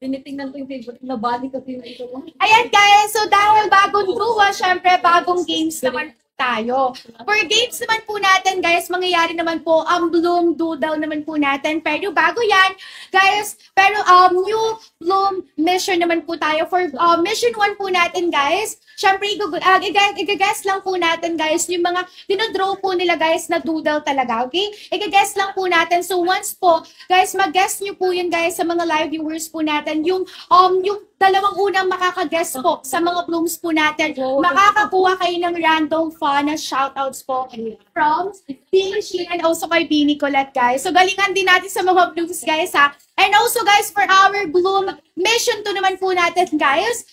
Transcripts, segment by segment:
Tinitingnan ko yung favorite. Nabali ko yung ito. Ayan guys, so dahil bagong duwa, syempre bagong games naman tayo. For games naman po natin, guys, mangyayari naman po ang Bloom Doodle naman po natin. Pero bago yan, guys, new Bloom mission naman po tayo. For mission 1 po natin, guys, syempre, i-guess lang po natin, guys, yung mga dinodraw po nila, guys, na doodle talaga, okay? I-guess lang po natin. So once po, guys, mag-guess nyo po yun, guys, sa mga live viewers po natin. Yung dalawang unang makaka-guess po sa mga blooms po natin, makakakuha kayo ng random fun na shoutouts po from Bini Sheena and also kay Bini Colette, guys. So, galingan din natin sa mga blooms, guys, ha? And also, guys, for our bloom mission 2 naman po natin, guys,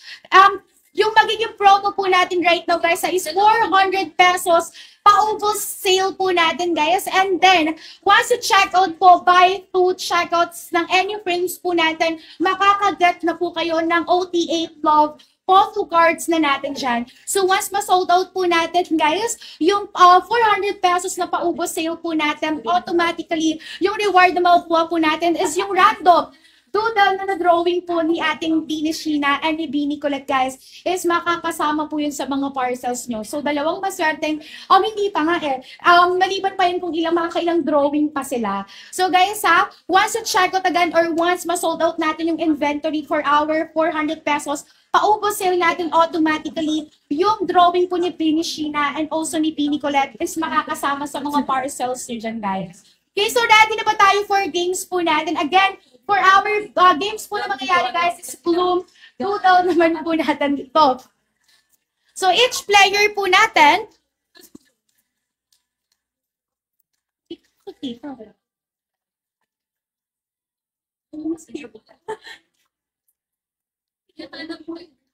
yung magiging promo po natin right now, guys, is 400 pesos paubos sale po natin, guys. And then, once you check out po, buy 2 checkouts ng any frames po natin, makakaget na po kayo ng OT8 Love photo cards na natin dyan. So, once ma-sold out po natin, guys, yung 400 pesos na paubos sale po natin, automatically, yung reward na makukuha po natin is yung random doodle na na-drawing po ni ating Bini Sheena and ni Bini Colette, guys, is makakasama po yun sa mga parcels nyo. So, dalawang maswerteng, hindi pa nga maliban pa yun kung ilang drawing pa sila. So, guys, ha, once you check out again or once ma-sold out natin yung inventory for our 400 pesos, paubos sale natin automatically yung drawing po ni Bini Sheena and also ni Bini Colette is makakasama sa mga parcels nyo dyan, guys. Okay, so ready na ba tayo for games po natin? Again, for our games po na mangyayari, guys, is Bloom Doodle naman po natin dito. So, each player po natin,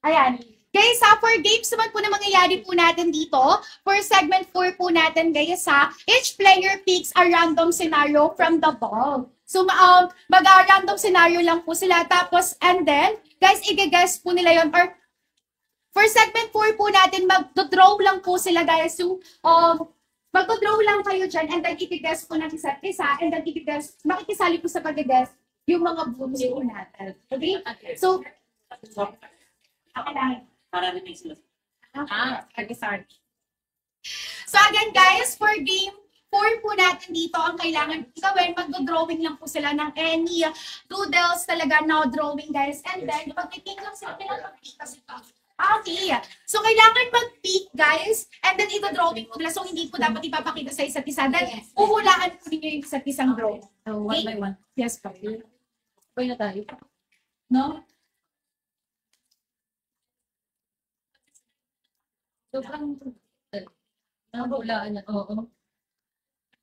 ayan. Guys, for games naman po na mangyayari po natin dito, for segment 4 po natin, guys, each player picks a random scenario from the ball. So, mag-random scenario lang po sila. Tapos, and then, guys, i-guess po nila yon. Or, for segment 4 po natin, mag-draw lang po sila, guys. Yung, mag-draw lang kayo dyan, and then i-guess po ng isa't isa, and then i-guess, makikisali po sa pag-guess yung mga blooms po natin. Okay? So, okay lang. Marami sila. Sorry. So, again, guys, for game 4 po natin dito, ang kailangan gawin, mag-drawing lang po sila ng any doodles talaga na drawing, guys. And then, pag-pick lang sila, pinag-pick kasi ito. Okay. So, kailangan mag-pick, guys. And then, ito-drawing po nila. So, hindi po dapat ipapakita sa isa't isa. Then, uhulaan po ninyo yung isa't isang drawing. So, one by one. Yes, po. Pwede na tayo. No? Sobrang nabulaan na. Oo.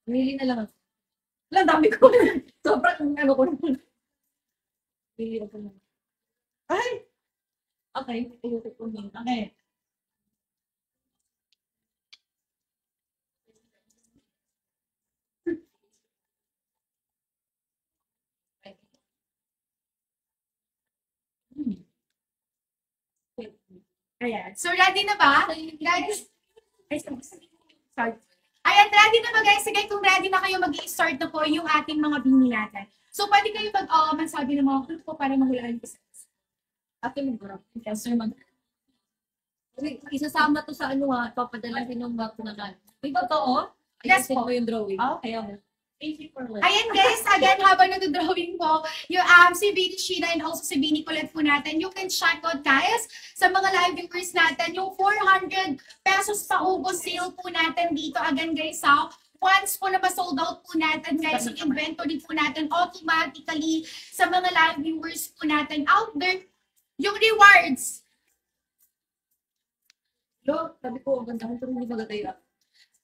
Pili na lang ako. Wala, dami ko. Sobrang ano ko naman. Pili ko na. Ay! Okay. Pili ko na. Okay. Ayan. So, ready na ba? Guys? Sorry. Ayan, ready na ba, guys? Sige, kung ready na kayo, mag-i-start na po yung ating mga bini natin. So, pwede kayo magsabi ng mga clue po para mahulaan ko sa Ate mo, bro. Answer mag... Isasama to sa papadala ng back na kan. May totoo? Yes po. Yung drawing. Okay. Thank you for listening. Ayan, guys, again, habang nag-drawing po, yung si Bini Sheena and also si Bini Colette po natin, you can check out, guys, sa mga live viewers natin, yung 400 pesos pa ubos sale po natin dito. Again, guys, once po na ma-sold out po natin, guys, yung inventory po natin, automatically sa mga live viewers po natin out there, yung rewards. Sabi ko, ganda ko, pero hindi magatayo.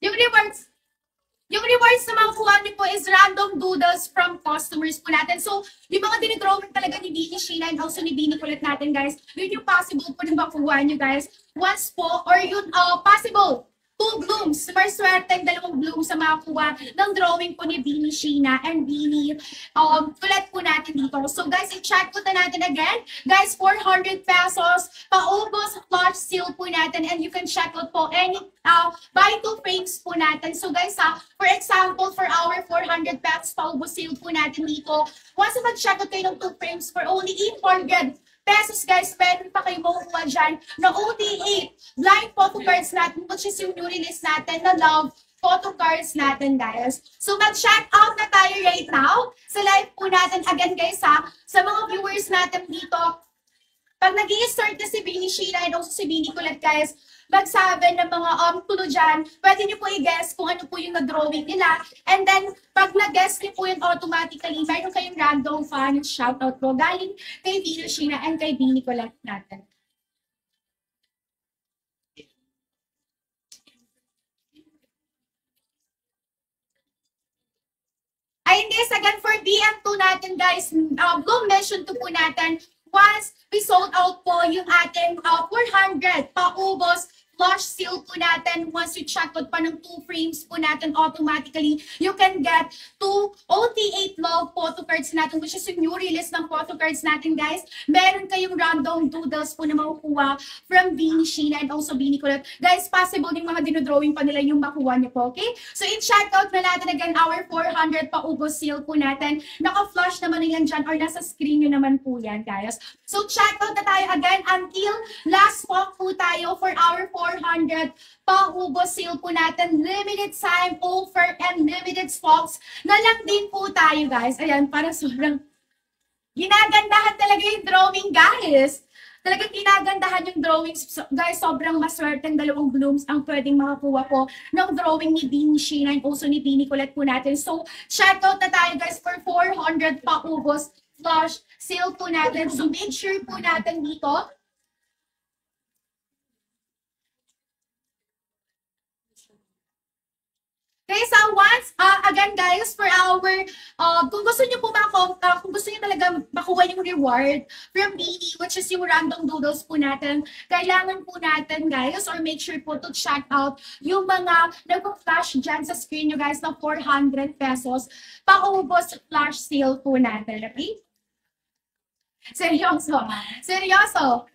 Yung rewards na makukuha niyo po is random doodles from customers po natin. So, yung mga dinidrawing talaga ni Bini Sheena and also ni Bini Colette natin, guys, yun yung possible po na makukuha niyo, guys. Once po, or yun, possible 2 blooms. Maswerte ang dalawang blooms sa makakuha ng drawing po ni Beanie Sheena and Beanie Colette po natin dito. So guys, i-check po na natin again. Guys, 400 pesos, paubos flash sale po natin, and you can check out po any buy 2 frames po natin. So guys, for example, for our 400 pesos paubos sale po natin dito, once mag-check out kayo ng 2 frames for only 800 pesos, guys, pwede pa kayo makukuha dyan ng OT8 blind photo cards natin, which is yung new release natin na love photo cards natin, guys. So, mag-check out na tayo right now sa live po natin. Again, guys, sa mga viewers natin dito, pag nag-i-start na si Beanie Sheena and also si Beanie Colette, guys, magsabi ng mga tulo dyan, pwede nyo po i-guess kung ano po yung na-drawing nila. And then, pag na-guess nyo po yun automatically, mayroon kayong random fan shoutout po galing kay Beanie Sheena and kay Beanie Colette natin. Ayun guys, again for DM2 natin guys, Bloom Mission 2 po natin. Once we sold out po yung ating 400 paubos flash sale po natin, once you check out pa ng 2 frames po natin, automatically, you can get 2 OT8 love photo cards natin, which is yung new release ng photo cards natin, guys. Meron kayong random doodles po na makukuha from Beanie Sheena and also Beanie Colette. Guys, possible yung mga dinodrawing pa nila yung makuha niyo po, okay? So, i-check out na natin again our 400 paubos sale po natin. Naka-flash naman na yan dyan or nasa screen nyo naman po yan, guys. So, check out na tayo again until last walk po tayo for our 400 paubos sale po natin. Limited time offer and limited stocks na lang din po tayo, guys. Ayan, para sobrang ginagandahan talaga yung drawing, guys. Talagang ginagandahan yung drawings. So, guys, sobrang maswerteng dalawang blooms ang pwedeng makakuha po ng drawing ni Beanie Sheena and also ni Beanie Colette po natin. So, check out na tayo, guys, for 400 paubos flash sale po natin. So, make sure po natin dito, guys, once, again guys, for our, kung gusto niyo po kung gusto niyo talaga makuha yung reward from Beanie, which is yung random doodles po natin, kailangan po natin, guys, or make sure po to check out yung mga nag-flash dyan sa screen nyo, guys, ng 400 pesos paubos flash sale po natin, okay? Seryoso. Seryoso.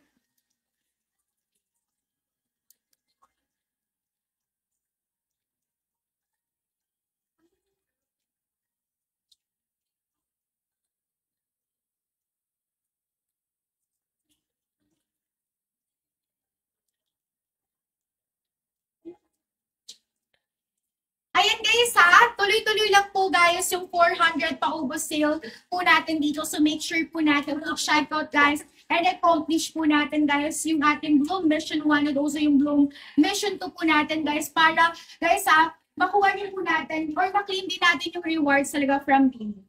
Ayan guys tuloy-tuloy lang po guys yung 400 paubos sale po natin dito. So make sure po natin to check out guys and accomplish po natin guys yung ating Bloom Mission 1 and also yung Bloom Mission 2 po natin guys para guys makuha niyo po natin or ma-claim din natin yung rewards talaga from Beanie.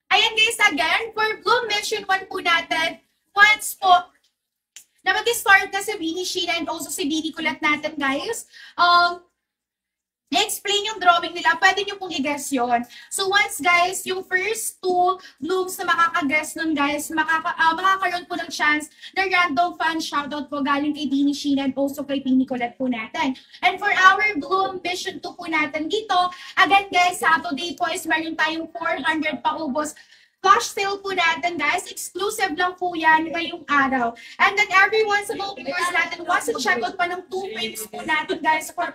Ayan guys, again, for Bloom Mission 1 po natin, once po na mag-start na si Beanie Sheena and also si Beanie Colette natin guys, explain yung drawing nila, pwede nyo pong i-guess yun. So once guys, yung first 2 blooms na makaka-guess nun guys, makakaroon po ng chance na random fan shoutout po galing kay Beanie Sheena and also kay Beanie Colette po natin. And for our Bloom Mission 2 po natin dito, again guys, today po is meron tayong 400 paubos flash sale po natin, guys. Exclusive lang po yan ngayong araw. And then everyone sa mga viewers natin, once to check out pa ng 2 frames po natin, guys, for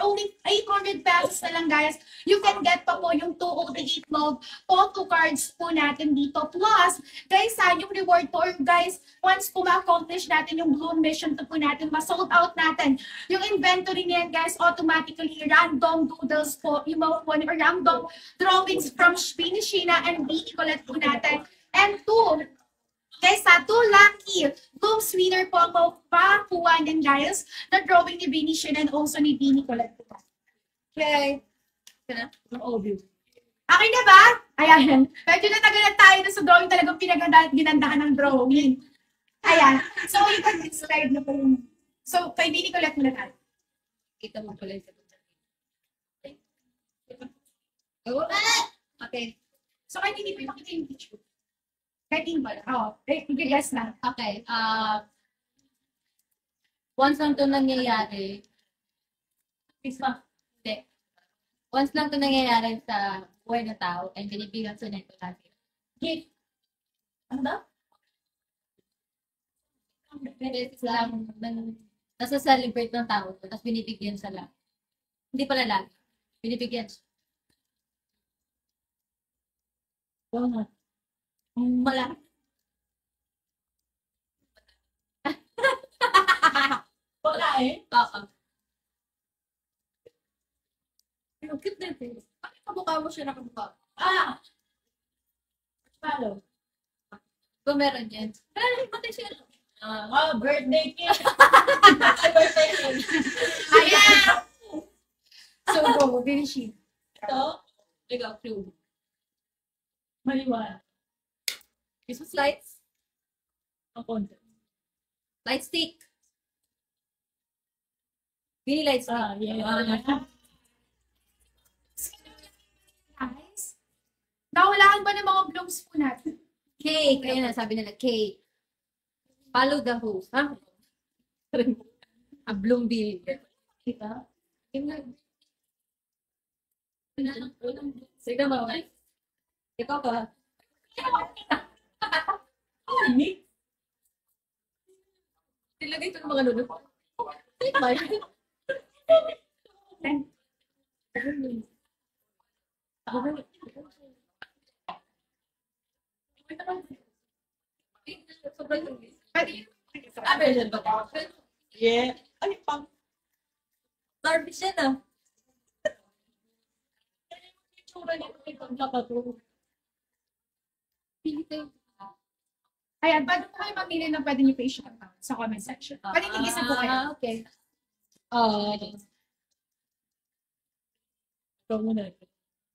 only 800 pesos na lang, guys, you can get pa po yung 2 OT8 love photo cards po natin dito. Plus, guys, yung reward po, or guys, once po ma-accomplish natin yung Bloom Mission to po natin, ma-sold out natin yung inventory niyan, guys, automatically random doodles po, yung mga po, or random drawings from Beanie Sheena and Beanie Colette po natin. And 2, guys, 2 lucky Blooms winner po ang mapakuha din, guys, na drawing ni Beanie Sheena and also ni Beanie Colette po. Okay. Okay na ba? Ayan. Medyo natagal na tayo na sa drawing, talagang ginandahan ng drawing. Ayan. So, you can describe na po yung... So, kay Beanie Colette muna tayo. Kita mo pala yung Okay. So, kahit hindi pa nakita yung picture. Kahit hindi ba? Oo. Guess na. Okay. Once lang ito nangyayari. Hindi. Once lang ito nangyayari sa buhay ng tao and binibigyan sa nito natin. Gift. Ano daw? It's lang nasa celebrate ng tao to, tapos binibigyan sa lang. Hindi pala lang. Binibigyan siya. Wala. Wala eh. Oo. Pero cute din eh. Bakit kamukha mo siya nakamukha? Follow. Kung meron yan. Pero matay siya. Birthday cake. Birthday cake. Ayan! So, go. Finishing. Ito. Ikaw, clue. Maliwan. Christmas lights. Ang konti. Light stick. Mini light stick. Yeah. Guys, nawalaan ba ng mga blooms po natin? Cake. Ayun na, sabi nila, cake. Follow the host. Ha? A bloom bill. Kita? Sige mo. Ikaw ka. Ini? Tilagay ito ng mga lulot. Yeah. Ay, pang. Starfish yan ah. Tsura niya kung ikaw nakato. Pilipin. Ayan, paano po kayo mamili na pwede niyo pa i-shout out sa comment section? Pwede tigisa po kayo. Okay. Ikaw muna.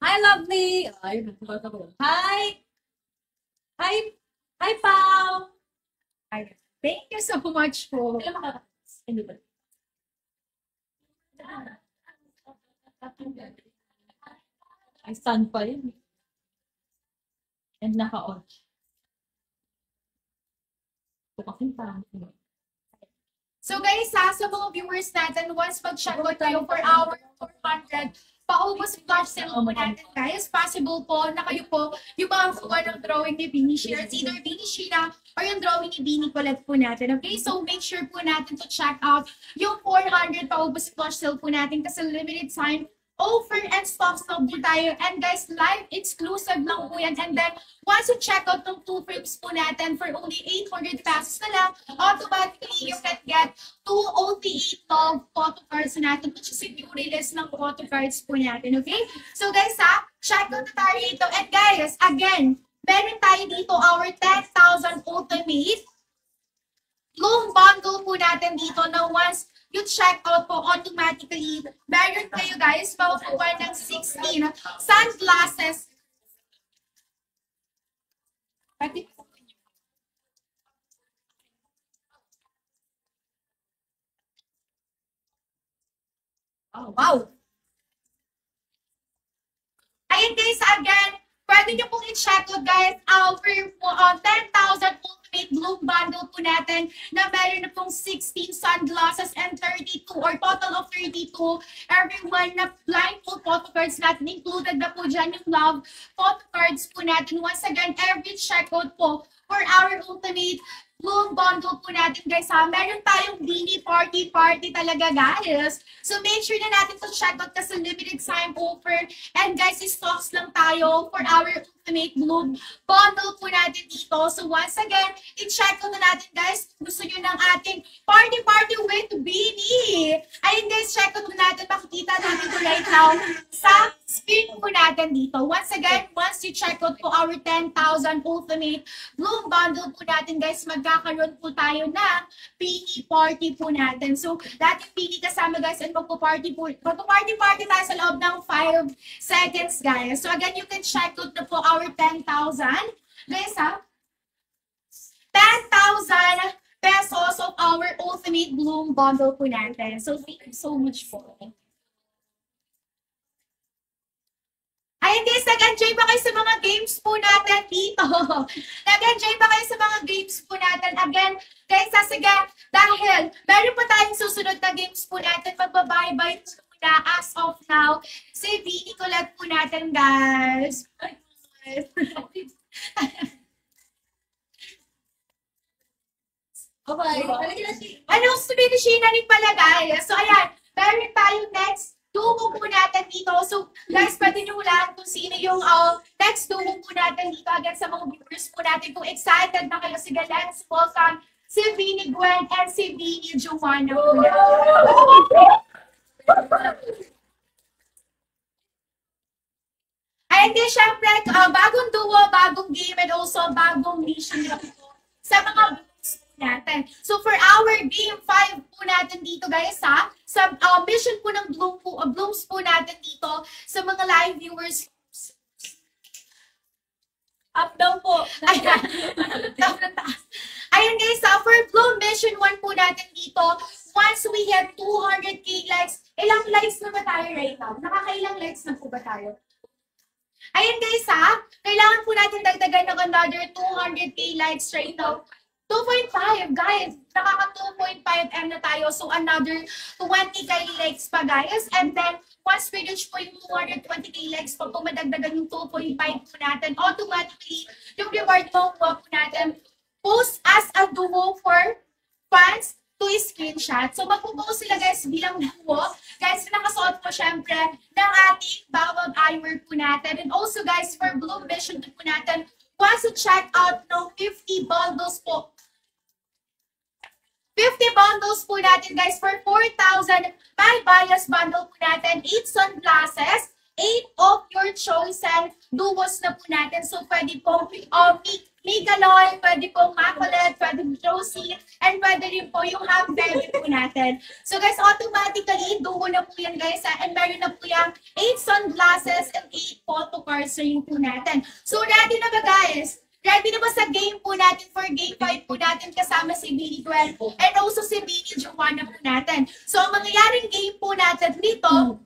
Hi, lovely! Ay, nagpapata ko. Hi! Hi! Hi, Pao! Ayan. Thank you so much po. Kailan makakakas? Hindi ba? Ay, stand pa yun. And naka-on. So guys, sa mga viewers natin, once mag-check out kayo for our 400 paubos flash sale po natin guys, possible po na kayo po yung mga kuha ng drawing ni Bini Shira, either Bini Shira or yung drawing ni Bini Colette po natin. Okay, so make sure po natin to check out yung 400 paubos flash sale po natin kasi limited time offer and stock po tayo. And guys, live exclusive lang po yan. And then, once you check out ng 2 frames po natin for only 800 pesos na lang, automatically you can get 2 OT8 love photo cards natin, which is yung release ng photo cards po natin. Okay? So guys check out na tayo dito. And guys, again, meron tayo dito our 10,000 ultimate loan bundle po natin dito na once you check out po automatically, meron kayo guys, makukuha ng 16 sunglasses. Oh, wow! Ayan guys, again, pwede nyo pong i-check out guys, our 10,000 ultimate bloom bundle po natin na meron na pong 16 sunglasses and 32 or total of 32. Everyone na blindfold photo cards natin, included na po dyan yung love photo cards po natin. Once again, every checkout po for our ultimate bloom bundle po natin guys meron tayong Bini party talaga guys. So make sure na natin to check out kasi limited time offer. And guys, stocks lang tayo for our ultimate bloom bundle po natin dito. So once again, i-check out na natin guys. Gusto nyo ng ating party with Bini. Ayun guys, check out na natin. Makikita natin po right now sa screen po natin dito. Once again, once you check out po our 10,000 ultimate bloom bundle po natin guys, magkakaroon po tayo ng Bini party po natin. So, dating Bini kasama guys, and magpo-party tayo sa loob ng 5 seconds guys. So again, you can check out na po our 10,000. Guys 10,000 pesos of our ultimate bloom bundle po natin. So, thank you so much po. Ayan guys, nag-enjoy ba kayo sa mga games po natin dito? Nag-enjoy ba kayo sa mga games po natin? Again, guys, sige, dahil meron pa tayong susunod na games po natin, magbabay-bye na as of now. Si Vinny Colette po natin, guys. Ano, sabihin ni Sheena rin pala, guys. So, ayan, meron tayong next duo po natin dito. So, guys, pwede nyo lang kung sino yung next duo po natin dito. Again, sa mga viewers po natin, kung excited na kayo, sige, let's welcome si Vinny Gwen and si Vinny Joanna po natin. And then, syempre, bagong duo, bagong game, and also bagong mission na po sa mga natin. So for our game 5 po natin dito guys ha, sa mission po ng Blooms po natin dito sa mga live viewers. Up down po. Ayan. Ayan guys ha, for Bloom mission 1 po natin dito, once we have 200k likes, ilang likes na ba tayo right now? Nakakailang likes na po ba tayo? Ayan guys ha, kailangan po natin dagdagan ng another 200k likes right now. 2.5 guys, nakaka 2.5M na tayo, so another 20k likes pa guys, and then once we reach po yung 220k likes pa po, madagdagan yung 2.5 po natin, automatically yung reward po natin, post as a duo for fans to screenshot. So magpo-post sila guys bilang duo, guys, nakasuot po syempre ng ating bawang eyewear po natin, and also guys for Bloom Vision po natin, once to check out no 50 bundles po. 50 bundles po natin guys for 4,000. May bias bundle po natin, 8 sunglasses, 8 of your choice and duos na po natin. So pwede pong Migaloy, pwede pong Macolette, pwede pong Josie, and pwede rin po yung Happy Baby po natin. So guys, automatically, duo na po yan guys. And meron na po yung 8 sunglasses and 8 photo cards rin po natin. So ready na ba guys? Ready na ba sa game po natin for game 5 po natin kasama si Vinny Gwen and also si Vinny Joanna po natin. So, ang mangyayaring game po natin dito,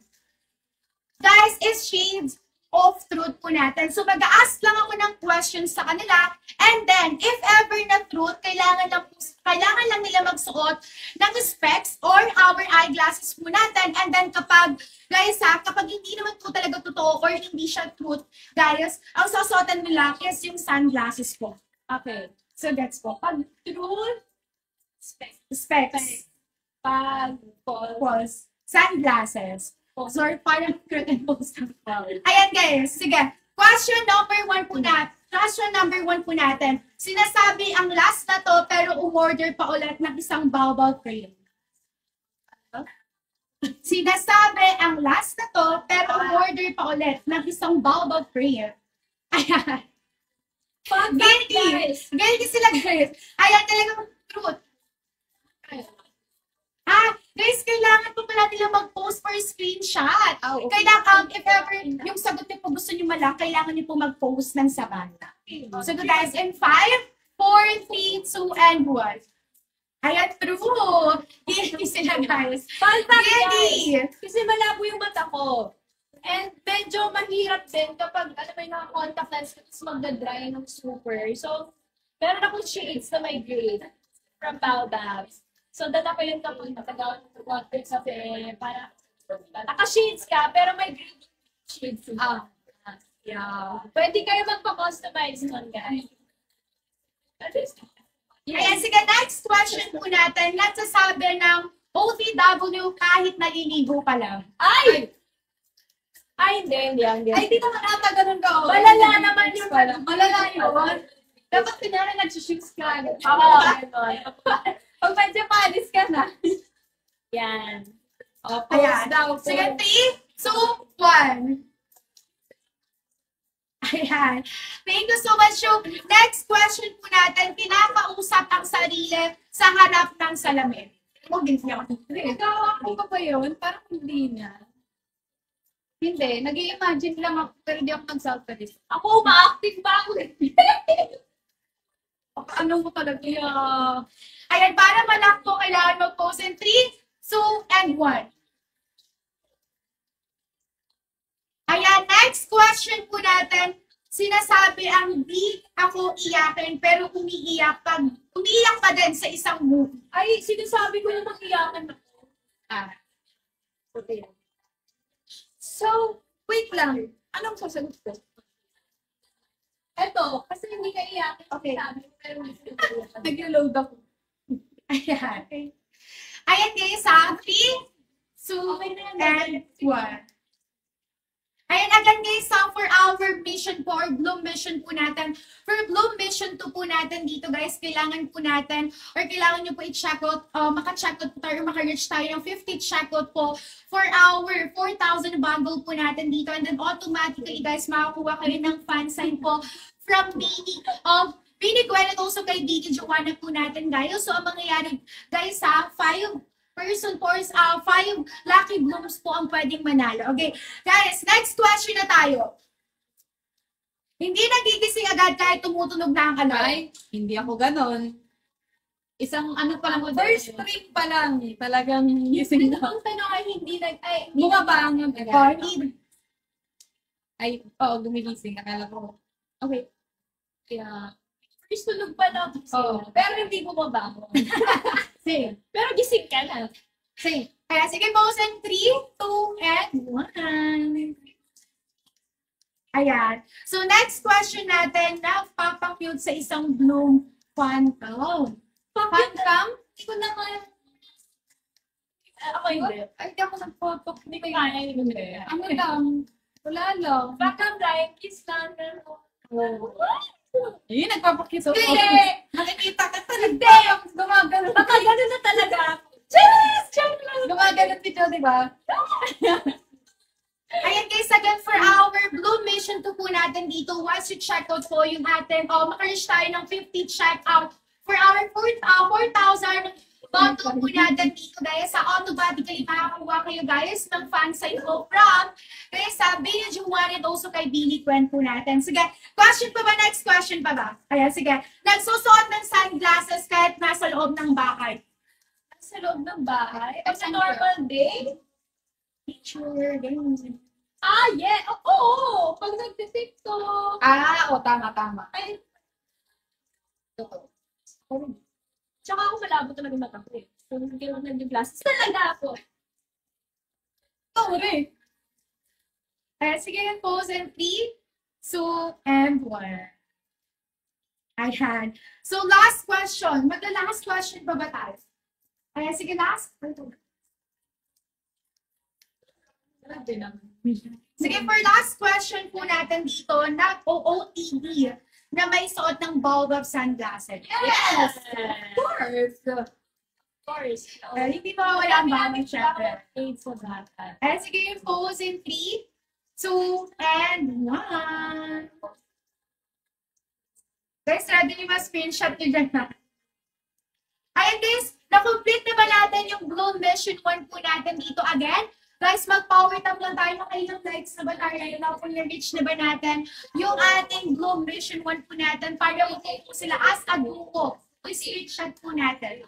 guys, is Shades of Truth po natin. So, mag-a-ask lang ako ng questions sa kanila and then, if ever na truth, kailangan lang nila magsuot ng specs or our eyeglasses po natin. And then, kapag hindi naman po talaga totoo or hindi siya truth, guys, ang susuotan nila is yung sunglasses po. Okay. So, that's po. Pag truth, specs. Pag false, sunglasses. So, parang curtain post. Ayan, guys. Sige. Question number 1 po natin. Sinasabi ang last na to, pero umorder pa ulit ng isang baobab cream. Sinasabi ang last na to, pero umorder pa ulit ng isang baobab cream. Ayan. Guilty sila, guys. Ayan, talagang truth. Guys, kailangan po pala nila mag-post for screenshot. Okay. Kailangan, if ever yung sagot niyo po gusto niyo malak, kailangan niyo po mag-post ng sabana. So, guys, in 5, 4, 3, 2, and 1. Ayan, true. Hindi sila, guys. Ready. Kasi malabo yung mata ko. And medyo mahirap din kapag, alam mo yung naka-contact lens tapos magdadry ng super. So, meron akong shades na may grade from Baobabs. So, dala ko yun kapag natagawa ng contact kasi para naka-shades ka, pero may grade shades. Yeah. Pwede kayo magpa-customize nun, guys. Ayan, sige, next question po natin. Nagsasabi ng OTW kahit naliligo pa lang. Ay, hindi. Ay, di naman ata ganun ka. Malala naman yun. Malala yun. Dapat kunyari nag-shoes ka. Pag medyo palis ka na. Yan. Ayan. Sige, 3, 2, 1. Ayan. Thank you so much. So, next question po natin. Pinakausap ang sarili sa harap ng salamin. Nagawa ko pa ba yun? Parang hindi na. Hindi. Nag-i-imagine lang ako pero di ako nag-self-release. Ako, ma-active ba ako? Ano mo talaga? Ayan, para malak po, kailangan mag-post in 3, 2, and 1. Ayan, next question po natin, sinasabi ang di ako iyakin pero umiiyak pa din sa isang movie. Ay, sinasabi ko na mag-iyakan ako. Okay. So, wait lang. Anong sasagot ko? Eto, kasi hindi ka iyakin. Okay. Sabi ko, pero hindi ko iyakan. Nag-reload ako. Ayan. Ayan guys, 3, 2, and 1. Ayan again guys, for our mission po, or Bloom mission po natin. For Bloom mission 2 po natin dito guys, kailangan po natin, or kailangan nyo po i-check out, maka-check out po tayo, maka-reach tayo ng 50 check out po for our 4,000 bundle po natin dito. And then automatically guys, makakuha kayo ng fan sign po from Bini Gwen and also kay Bini Joanna po natin guys. So ang mangyayari guys 5 lucky blooms po ang pwedeng manalo. Okay, guys, next question na tayo. Hindi nagigising agad kahit tumutunog na ang alarm. Ay, hindi ako ganon. Isang ano pa lang, First trip pa lang, talagang gising na. Ang tanong ay hindi Bumabangon Or agad. need, Ay, oo, gumigising. Akala ko, okay. Kaya, first tulog pa lang. oo. Pero hindi bumabangon. same. Pero gising ka na. Same. Kaya sige po, 3, 2, and 1. Ayan. So next question natin, nagpapakute sa isang bloom phantom. Phantom? Hindi ko na kaya. Ako hindi. Ay, hindi ako nagpapak. Hindi ko kaya. Hindi ko kaya. Ano lang? Wala lang. Baka dahil kiss lang. Ayun, nagpapakit. Hindi! Nakikita ka talaga. Hindi! Gumagano. Baka gano'n na talaga ako. Cheers! Cheers lang! Gumagano dito, di ba? Ayan guys, again for our Bloom Mission 2 po natin dito, once you check out po yung atin, maka-reach tayo ng 50 check out for our 4,000 bundle po natin dito guys. Sa automatically makakuha kayo guys ng fan sign po from guys sa Bini Juan and also kay Bini Gwen po natin. Sige, question pa ba? Next question pa ba? Ayan, sige. Nagsusuot ng sunglasses kahit nasa loob ng bahay. Sa loob ng bahay. Pag sa normal day. Picture, ganyan. Ah, yeah. Oo. Pag nagtitiktok. Tama. Ay. Tsaka ako malabo talaga mata ko eh. So, hindi ko nag-glasses talaga ako. Sorry. Sige, pose in 3, 2, and 1. Ayan. So, last question. Magla-last question pa ba tayo? Ayan, sige, last. Sige, for last question po natin dito, nag-OOTD na may suot ng bulb of sunglasses. Yes! Of course. Of course. Hindi mawawala ang bawang syempre. AIDS sa bata. Sige, pose in 3, 2, and 1. Guys, ready nyo ma-screenshot nyo dyan na. Ayan guys, na-complete na ba natin yung Bloom Mission 1 po natin dito again? Guys, mag-power tap lang tayo. Makailang likes na ba tayo? Na-reach na ba natin yung ating Bloom Mission 1 po natin para i-take po sila as a duo. I-screenshot po natin.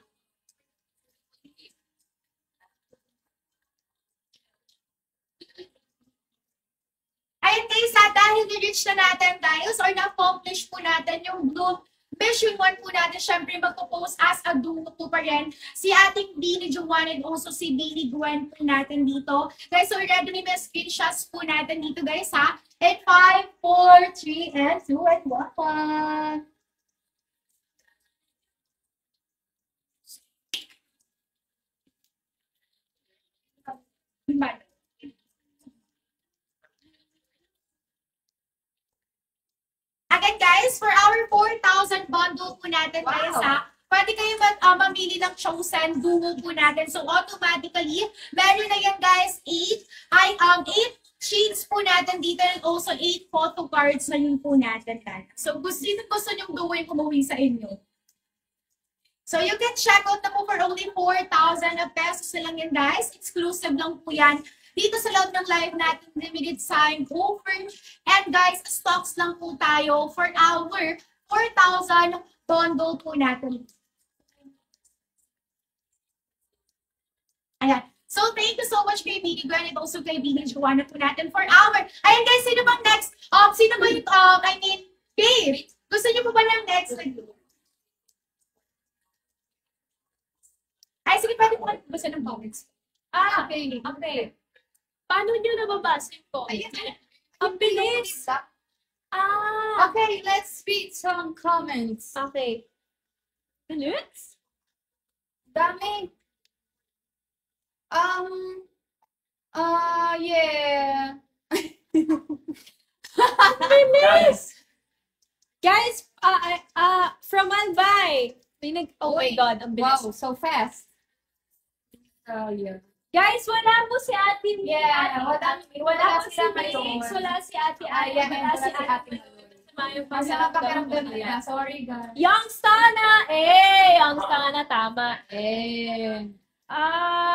Ayan guys, dahil na-reach na natin guys, or na-accomplish po natin yung Bloom Mission 1 po natin, syempre magpo-post as a duo po pa rin si ating Bini Juan and also si Bini Gwen po natin dito. Guys, so ready na screenshots po natin dito guys ha. And 5, 4, 3, and 2, and 1. Bye. Again guys, for our 4,000 bundle po natin guys ha, pwede kayo mamili ng chosen duo po natin. So automatically, meron na yan guys, 8 sheets po natin dito and also 8 photo cards na yun po natin. So gusto nyo duo yung umuwi sa inyo. So you can check out na po for only 4,000 pesos na lang yan guys. Exclusive lang po yan. Dito sa loob ng live natin, limited time offer. And guys, stocks lang po tayo for our 4,000 bundle po natin. Ayan. So, thank you so much kay Bini Gwen and also kay Bini Joanna po natin for our... Ayan guys, sino bang next? Sino ba yung, Babe, gusto niyo po ba ng next? Ay, sige, pwede po kayo basta ng comments. Okay. Paano nyo nababasa ko? Ayan. Ang bilis! Okay, let's read some comments. Okay. Bilis? Dami. Yeah. Bilis! Guys, from Albay. Oh my God, ang bilis. Wow, so fast. Yeah. Guys, wala po si Ate Mi. Yeah, wala po si sila Grace, ngayon. wala si Ate Aya, Yeah, wala si wala si Ate Ate Yung Masarap pakiramdam nila. Sorry, guys. Youngstana! Youngstana, tama.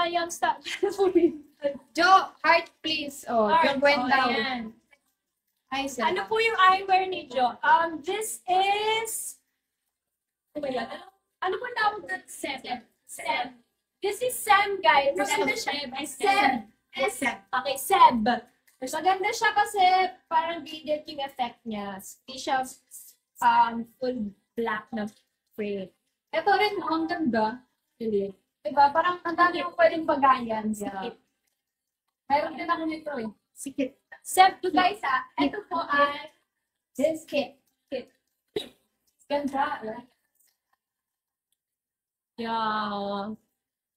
Youngstana. Joe, heart please. Oh, Heart, Joe went down. ayan. Hi, sir. Ano po yung eyewear ni Jo? This is... Ano po tawag na? Seb. This is Sem, guys. Maganda siya. Seb. Okay, Seb. Maganda siya kasi parang graded yung effect niya. Hindi siya full black na frame. Ito rin, ang ganda. Really. Diba? Parang ang dami yung pwedeng bagayan. Sikit. Meron din ako nito eh. Sikit. Seb to guys Ito po ay This kit. ganda. Yeah.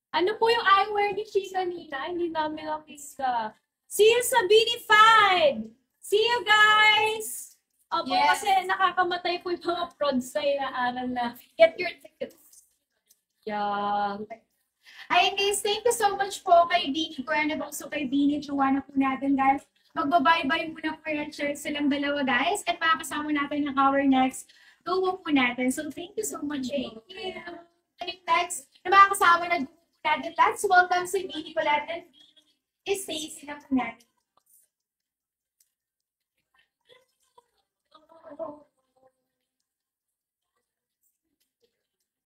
Ano po yung eyewear ni Chi kanina? Hindi namin nakita. See you sa Beanified! See you guys! Opo, Yes. kasi nakakamatay po yung mga prods na inaaral na. Get your tickets. Yeah. Ayan guys, thank you so much po kay Bini Gwen and also kay Bini Joanna po natin guys. Magbabay-bye muna po yung share silang dalawa guys at makakasama natin ng our next duo po natin. So thank you so much. Thank you. And next, na makakasama na duo po natin. Let's welcome si Bini Colette and Bini Stacy na po natin.